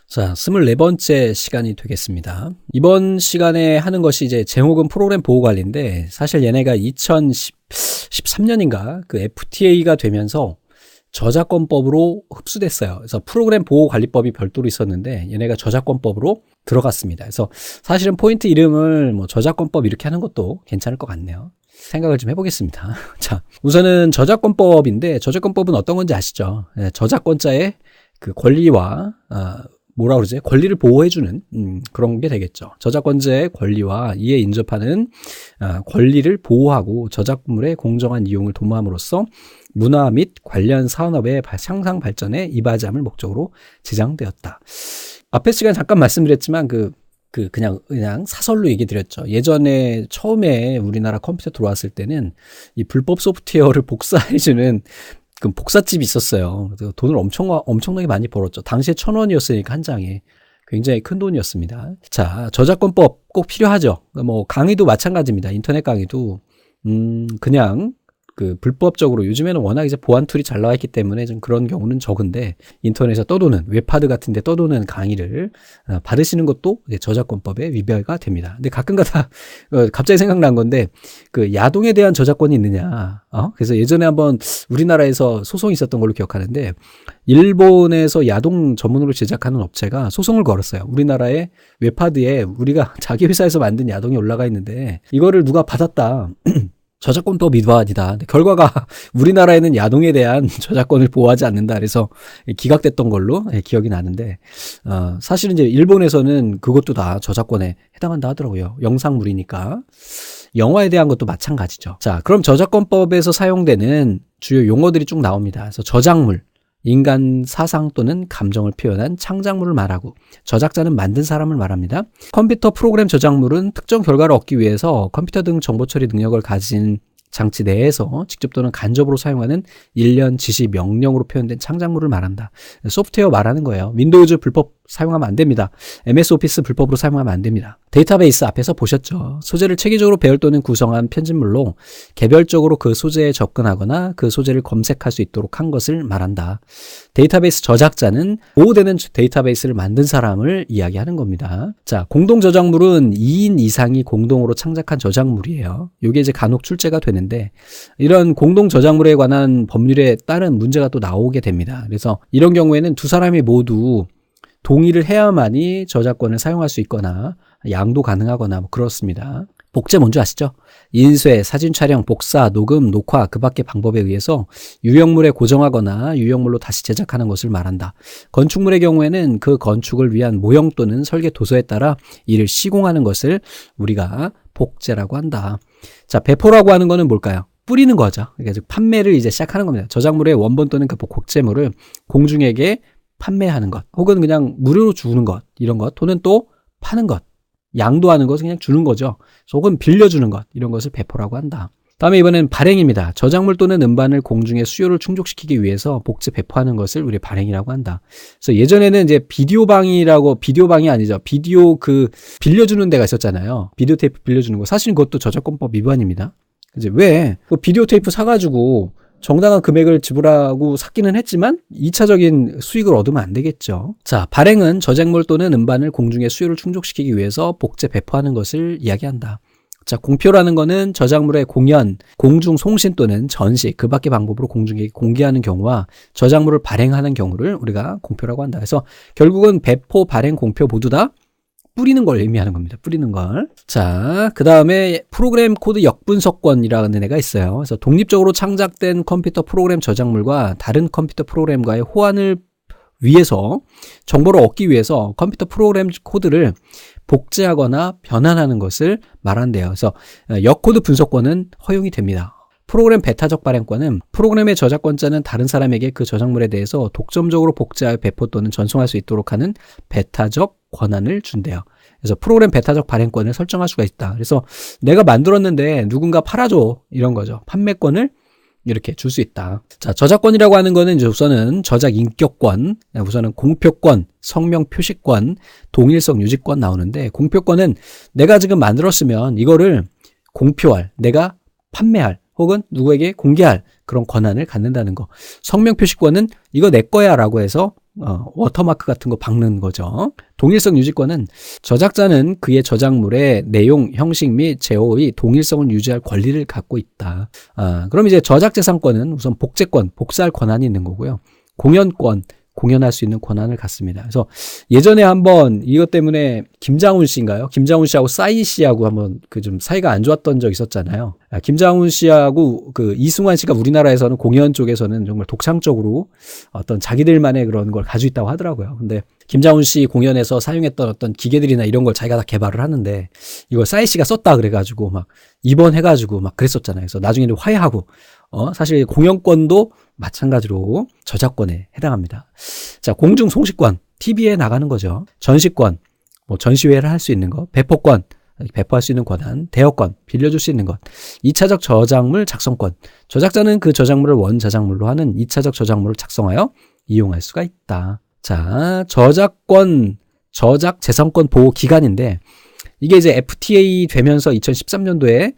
자, 24번째 시간이 되겠습니다. 이번 시간에 하는 것이 이제 제목은 프로그램 보호 관리인데, 사실 얘네가 2013년인가 그 FTA가 되면서 저작권법으로 흡수됐어요. 그래서 프로그램 보호 관리법이 별도로 있었는데 얘네가 저작권법으로 들어갔습니다. 그래서 사실은 포인트 이름을 뭐 저작권법 이렇게 하는 것도 괜찮을 것 같네요. 생각을 좀 해보겠습니다. 자, 우선은 저작권법인데, 저작권법은 어떤 건지 아시죠? 저작권자의 그 권리와 뭐라 그러지? 권리를 보호해주는 그런 게 되겠죠. 저작권자의 권리와 이에 인접하는 권리를 보호하고 저작물의 공정한 이용을 도모함으로써 문화 및 관련 산업의 향상 발전에 이바지 함을 목적으로 제정되었다. 앞에 시간 잠깐 말씀드렸지만 그냥 사설로 얘기 드렸죠. 예전에 처음에 우리나라 컴퓨터 들어왔을 때는 이 불법 소프트웨어를 복사해주는 그 복사집이 있었어요. 돈을 엄청나게 많이 벌었죠. 당시에 1,000원이었으니까 한 장에 굉장히 큰 돈이었습니다. 자, 저작권법 꼭 필요하죠. 뭐 강의도 마찬가지입니다. 인터넷 강의도 그냥 그 불법적으로 요즘에는 워낙 이제 보안 툴이 잘 나와 있기 때문에 좀 그런 경우는 적은데, 인터넷에서 떠도는 웹하드 같은 데 떠도는 강의를 받으시는 것도 이제 저작권법에 위배가 됩니다. 근데 가끔가다 갑자기 생각난 건데, 그 야동에 대한 저작권이 있느냐, 그래서 예전에 한번 우리나라에서 소송이 있었던 걸로 기억하는데, 일본에서 야동 전문으로 제작하는 업체가 소송을 걸었어요. 우리나라의 웹하드에 우리가 자기 회사에서 만든 야동이 올라가 있는데 이거를 누가 받았다. 저작권법 위반이다. 결과가 우리나라에는 야동에 대한 저작권을 보호하지 않는다. 그래서 기각됐던 걸로 기억이 나는데, 사실은 이제 일본에서는 그것도 다 저작권에 해당한다 하더라고요. 영상물이니까. 영화에 대한 것도 마찬가지죠. 자, 그럼 저작권법에서 사용되는 주요 용어들이 쭉 나옵니다. 그래서 저작물, 인간 사상 또는 감정을 표현한 창작물을 말하고, 저작자는 만든 사람을 말합니다. 컴퓨터 프로그램 저작물은 특정 결과를 얻기 위해서 컴퓨터 등 정보 처리 능력을 가진 장치 내에서 직접 또는 간접으로 사용하는 일련 지시 명령으로 표현된 창작물을 말한다. 소프트웨어 말하는 거예요. 윈도우즈 불법 사용하면 안 됩니다. MS 오피스 불법으로 사용하면 안 됩니다. 데이터베이스 앞에서 보셨죠. 소재를 체계적으로 배열 또는 구성한 편집물로 개별적으로 그 소재에 접근하거나 그 소재를 검색할 수 있도록 한 것을 말한다. 데이터베이스 저작자는 보호되는 데이터베이스를 만든 사람을 이야기하는 겁니다. 자, 공동 저작물은 2인 이상이 공동으로 창작한 저작물이에요. 이게 이제 간혹 출제가 되는데, 이런 공동 저작물에 관한 법률에 따른 문제가 또 나오게 됩니다. 그래서 이런 경우에는 두 사람이 모두 동의를 해야만이 저작권을 사용할 수 있거나 양도 가능하거나 뭐 그렇습니다. 복제 뭔지 아시죠? 인쇄, 사진 촬영, 복사, 녹음, 녹화 그 밖의 방법에 의해서 유형물에 고정하거나 유형물로 다시 제작하는 것을 말한다. 건축물의 경우에는 그 건축을 위한 모형 또는 설계 도서에 따라 이를 시공하는 것을 우리가 복제라고 한다. 자, 배포라고 하는 거는 뭘까요? 뿌리는 거죠. 그러니까 즉 판매를 이제 시작하는 겁니다. 저작물의 원본 또는 그 복제물을 공중에게 판매하는 것, 혹은 그냥 무료로 주는 것, 이런 것, 또는 또 파는 것, 양도하는 것을 그냥 주는 거죠. 혹은 빌려주는 것, 이런 것을 배포라고 한다. 다음에 이번엔 발행입니다. 저작물 또는 음반을 공중의 수요를 충족시키기 위해서 복제 배포하는 것을 우리 발행이라고 한다. 그래서 예전에는 이제 비디오방이 아니죠. 비디오 빌려주는 데가 있었잖아요. 비디오 테이프 빌려주는 거. 사실 그것도 저작권법 위반입니다. 이제 왜? 그 비디오 테이프 사가지고 정당한 금액을 지불하고 샀기는 했지만 2차적인 수익을 얻으면 안 되겠죠. 자, 발행은 저작물 또는 음반을 공중의 수요를 충족시키기 위해서 복제 배포하는 것을 이야기한다. 자, 공표라는 거는 저작물의 공연, 공중 송신 또는 전시 그 밖의 방법으로 공중에게 공개하는 경우와 저작물을 발행하는 경우를 우리가 공표라고 한다. 그래서 결국은 배포, 발행, 공표 모두 다 뿌리는 걸 의미하는 겁니다. 뿌리는 걸. 자, 그 다음에 프로그램 코드 역분석권이라는 애가 있어요. 그래서 독립적으로 창작된 컴퓨터 프로그램 저작물과 다른 컴퓨터 프로그램과의 호환을 위해서 정보를 얻기 위해서 컴퓨터 프로그램 코드를 복제하거나 변환하는 것을 말한대요. 그래서 역코드 분석권은 허용이 됩니다. 프로그램 베타적 발행권은 프로그램의 저작권자는 다른 사람에게 그 저작물에 대해서 독점적으로 복제하여 배포 또는 전송할 수 있도록 하는 베타적 권한을 준대요. 그래서 프로그램 베타적 발행권을 설정할 수가 있다. 그래서 내가 만들었는데 누군가 팔아줘, 이런 거죠. 판매권을 이렇게 줄 수 있다. 자, 저작권이라고 하는 거는 이제 우선은 저작 인격권, 우선은 공표권, 성명 표시권, 동일성 유지권 나오는데, 공표권은 내가 지금 만들었으면 이거를 공표할, 내가 판매할, 혹은 누구에게 공개할 그런 권한을 갖는다는 거. 성명 표시권은 이거 내 거야 라고 해서 워터마크 같은 거 박는 거죠. 동일성 유지권은 저작자는 그의 저작물의 내용, 형식 및 제어의 동일성을 유지할 권리를 갖고 있다. 그럼 이제 저작재산권은 우선 복제권, 복사할 권한이 있는 거고요. 공연권, 공연할 수 있는 권한을 갖습니다. 그래서 예전에 한번 이것 때문에 김장훈 씨인가요? 김장훈 씨하고 싸이 씨하고 한번 그 좀 사이가 안 좋았던 적 있었잖아요. 김장훈 씨하고 그 이승환 씨가 우리나라에서는 공연 쪽에서는 정말 독창적으로 어떤 자기들만의 그런 걸 가지고 있다고 하더라고요. 근데 김장훈 씨 공연에서 사용했던 어떤 기계들이나 이런 걸 자기가 다 개발을 하는데 이걸 싸이 씨가 썼다 그래가지고 막 입원해가지고 막 그랬었잖아요. 그래서 나중에는 화해하고 사실 공연권도 마찬가지로 저작권에 해당합니다. 자, 공중 송시권, TV에 나가는 거죠. 전시권, 뭐 전시회를 할 수 있는 것, 배포권, 배포할 수 있는 권한, 대여권, 빌려줄 수 있는 것, 2차적 저작물 작성권, 저작자는 그 저작물을 원저작물로 하는 2차적 저작물을 작성하여 이용할 수가 있다. 자, 저작권, 저작재산권 보호 기간인데 이게 이제 FTA 되면서 2013년도에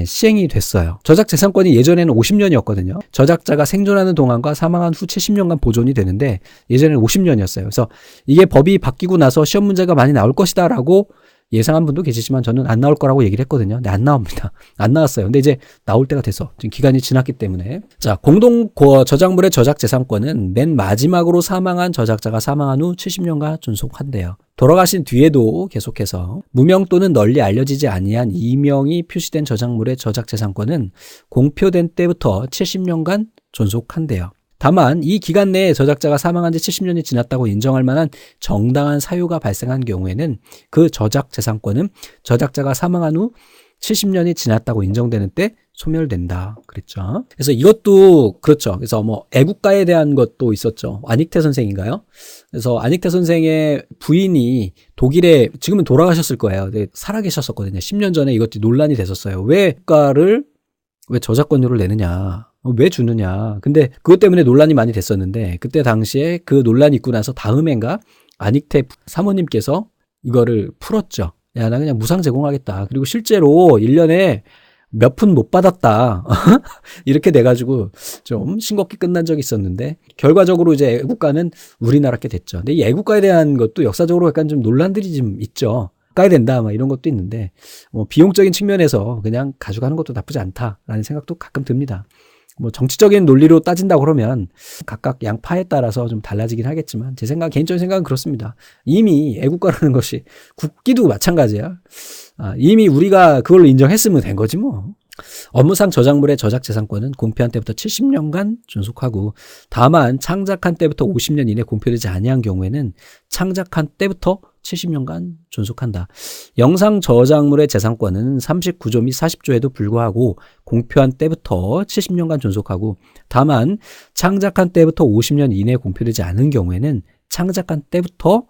시행이 됐어요. 저작재산권이 예전에는 50년이었거든요. 저작자가 생존하는 동안과 사망한 후 70년간 보존이 되는데 예전에는 50년이었어요. 그래서 이게 법이 바뀌고 나서 시험 문제가 많이 나올 것이다 라고 예상한 분도 계시지만 저는 안 나올 거라고 얘기를 했거든요. 근데 안 나옵니다. 안 나왔어요. 근데 이제 나올 때가 돼서 지금 기간이 지났기 때문에. 자, 공동 저작물의 저작재산권은 맨 마지막으로 사망한 저작자가 사망한 후 70년간 존속한대요. 돌아가신 뒤에도 계속해서 무명 또는 널리 알려지지 아니한 이명이 표시된 저작물의 저작재산권은 공표된 때부터 70년간 존속한대요. 다만 이 기간 내에 저작자가 사망한 지 70년이 지났다고 인정할 만한 정당한 사유가 발생한 경우에는 그 저작재산권은 저작자가 사망한 후 70년이 지났다고 인정되는 때 소멸된다. 그랬죠. 그래서 이것도 그렇죠. 그래서 뭐 애국가에 대한 것도 있었죠. 안익태 선생인가요? 그래서 안익태 선생의 부인이 독일에 지금은 돌아가셨을 거예요. 살아계셨었거든요. 10년 전에 이것도 논란이 됐었어요. 왜 국가를 왜 저작권료를 내느냐? 왜 주느냐. 근데 그것 때문에 논란이 많이 됐었는데 그때 당시에 그 논란이 있고 나서 다음 해인가 안익태 사모님께서 이거를 풀었죠. 야, 나 그냥 무상 제공하겠다. 그리고 실제로 1년에 몇 푼 못 받았다. 이렇게 돼가지고 좀 싱겁게 끝난 적이 있었는데 결과적으로 이제 애국가는 우리나라께 됐죠. 근데 이 애국가에 대한 것도 역사적으로 약간 좀 논란들이 좀 있죠. 가야 된다, 막 이런 것도 있는데 뭐 비용적인 측면에서 그냥 가져가는 것도 나쁘지 않다라는 생각도 가끔 듭니다. 뭐 정치적인 논리로 따진다고 그러면 각각 양파에 따라서 좀 달라지긴 하겠지만 제 생각, 개인적인 생각은 그렇습니다. 이미 애국가라는 것이 국기도 마찬가지야. 이미 우리가 그걸로 인정했으면 된 거지 뭐. 업무상 저작물의 저작재산권은 공표한 때부터 70년간 존속하고 다만 창작한 때부터 50년 이내 공표되지 아니한 경우에는 창작한 때부터 70년간 존속한다. 영상 저작물의 재산권은 39조 및 40조에도 불구하고 공표한 때부터 70년간 존속하고 다만 창작한 때부터 50년 이내에 공표되지 않은 경우에는 창작한 때부터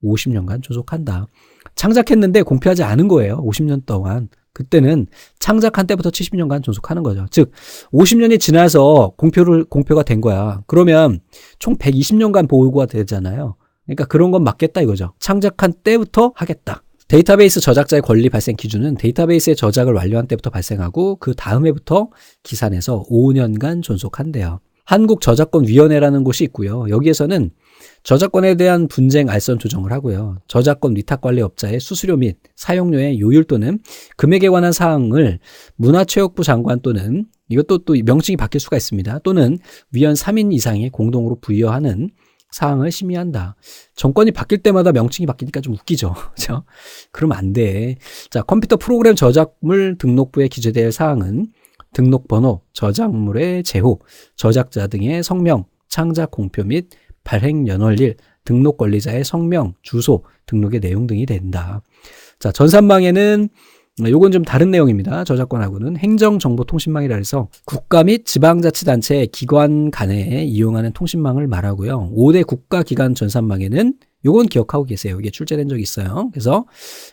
50년간 존속한다. 창작했는데 공표하지 않은 거예요. 50년 동안. 그때는 창작한 때부터 70년간 존속하는 거죠. 즉 50년이 지나서 공표가 된 거야. 그러면 총 120년간 보호가 되잖아요. 그러니까 그런 건 맞겠다 이거죠. 창작한 때부터 하겠다. 데이터베이스 저작자의 권리 발생 기준은 데이터베이스의 저작을 완료한 때부터 발생하고 그 다음 해부터 기산해서 5년간 존속한대요. 한국저작권위원회라는 곳이 있고요. 여기에서는 저작권에 대한 분쟁 알선 조정을 하고요. 저작권 위탁관리업자의 수수료 및 사용료의 요율 또는 금액에 관한 사항을 문화체육부 장관 또는 이것도 또 명칭이 바뀔 수가 있습니다. 또는 위원 3인 이상이 공동으로 부여하는 사항을 심의한다. 정권이 바뀔 때마다 명칭이 바뀌니까 좀 웃기죠. 그렇죠? 그러면 안 돼. 자, 컴퓨터 프로그램 저작물 등록부에 기재될 사항은 등록번호, 저작물의 제호, 저작자 등의 성명, 창작 공표 및 발행 연월일, 등록 권리자의 성명, 주소, 등록의 내용 등이 된다. 자, 전산망에는 요건 좀 다른 내용입니다. 저작권하고는 행정정보통신망이라 해서 국가 및 지방자치단체 기관 간에 이용하는 통신망을 말하고요. 5대 국가기관 전산망에는 요건 기억하고 계세요. 이게 출제된 적이 있어요. 그래서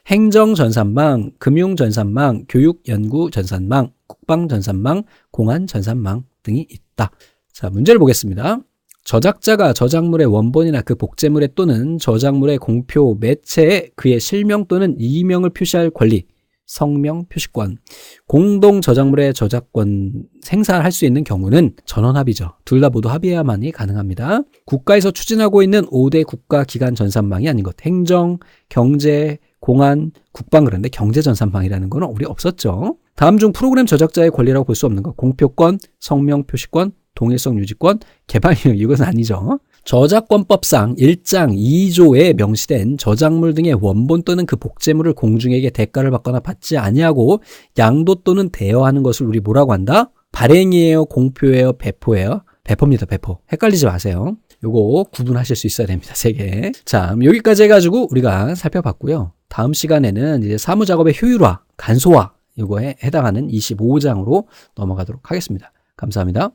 행정전산망, 금융전산망, 교육연구전산망, 국방전산망, 공안전산망 등이 있다. 자, 문제를 보겠습니다. 저작자가 저작물의 원본이나 그 복제물에 또는 저작물의 공표, 매체에 그의 실명 또는 이명을 표시할 권리, 성명, 표시권. 공동 저작물의 저작권 생산할 수 있는 경우는 전원합의죠. 둘 다 모두 합의해야만이 가능합니다. 국가에서 추진하고 있는 5대 국가기관 전산망이 아닌 것. 행정, 경제, 공안, 국방. 그런데 경제전산망이라는 건 우리 없었죠. 다음 중 프로그램 저작자의 권리라고 볼 수 없는 것. 공표권, 성명, 표시권, 동일성 유지권, 개발력. 이것은 아니죠. 저작권법상 1장 2조에 명시된 저작물 등의 원본 또는 그 복제물을 공중에게 대가를 받거나 받지 아니하고 양도 또는 대여하는 것을 우리 뭐라고 한다? 발행이에요, 공표예요, 배포예요? 배포입니다, 배포. 헷갈리지 마세요. 요거 구분하실 수 있어야 됩니다. 3개. 자, 여기까지 해가지고 우리가 살펴봤고요. 다음 시간에는 이제 사무작업의 효율화, 간소화, 요거에 해당하는 25장으로 넘어가도록 하겠습니다. 감사합니다.